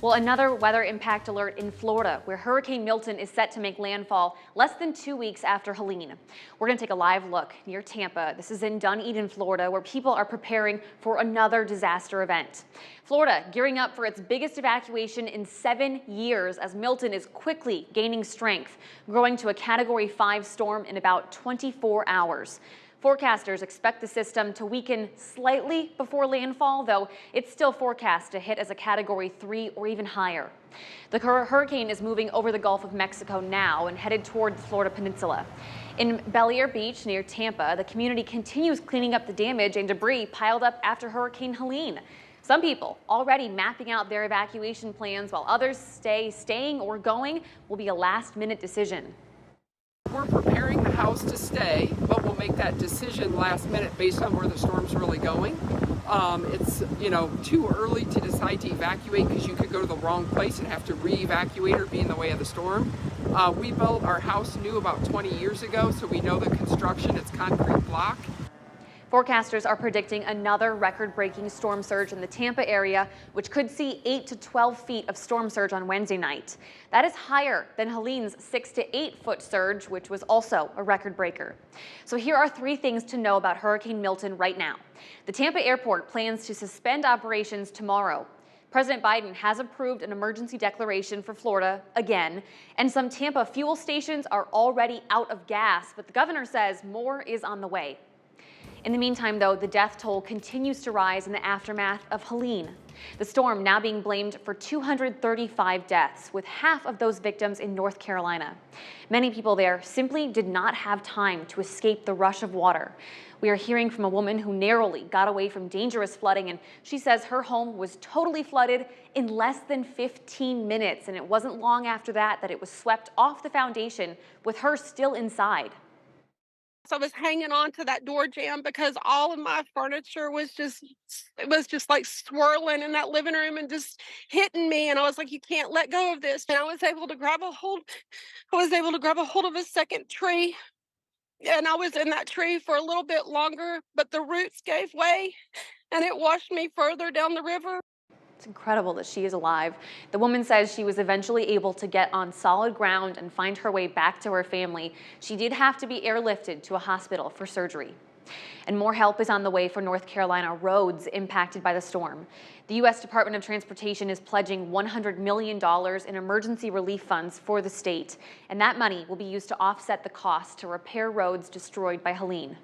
Well, another weather impact alert in Florida, where Hurricane Milton is set to make landfall less than 2 weeks after Helene. We're going to take a live look near Tampa. This is in Dunedin, Florida, where people are preparing for another disaster event. Florida gearing up for its biggest evacuation in 7 years as Milton is quickly gaining strength, growing to a Category 5 storm in about 24 hours. Forecasters expect the system to weaken slightly before landfall, though it's still forecast to hit as a Category 3 or even higher. The hurricane is moving over the Gulf of Mexico now and headed toward the Florida Peninsula. In Bel Air Beach near Tampa, the community continues cleaning up the damage and debris piled up after Hurricane Helene. Some people already mapping out their evacuation plans, while others staying or going will be a last-minute decision. We're preparing the house to stay, but we'll make that decision last minute based on where the storm's really going. It's too early to decide to evacuate because you could go to the wrong place and have to re-evacuate or be in the way of the storm. We built our house new about 20 years ago, so we know the construction. It's concrete block. Forecasters are predicting another record-breaking storm surge in the Tampa area, which could see 8 to 12 feet of storm surge on Wednesday night. That is higher than Helene's 6 to 8 foot surge, which was also a record breaker. So here are 3 things to know about Hurricane Milton right now. The Tampa airport plans to suspend operations tomorrow. President Biden has approved an emergency declaration for Florida again, and some Tampa fuel stations are already out of gas, but the governor says more is on the way. In the meantime, though, the death toll continues to rise in the aftermath of Helene. The storm now being blamed for 235 deaths, with half of those victims in North Carolina. Many people there simply did not have time to escape the rush of water. We are hearing from a woman who narrowly got away from dangerous flooding, and she says her home was totally flooded in less than 15 minutes, and it wasn't long after that it was swept off the foundation with her still inside. So I was hanging on to that door jamb because all of my furniture was just like swirling in that living room and just hitting me. And I was like, you can't let go of this. And I was able to grab a hold of a second tree. And I was in that tree for a little bit longer, but the roots gave way and it washed me further down the river. It's incredible that she is alive. The woman says she was eventually able to get on solid ground and find her way back to her family. She did have to be airlifted to a hospital for surgery. And more help is on the way for North Carolina roads impacted by the storm. The U.S. Department of Transportation is pledging $100 million in emergency relief funds for the state, and that money will be used to offset the cost to repair roads destroyed by Helene.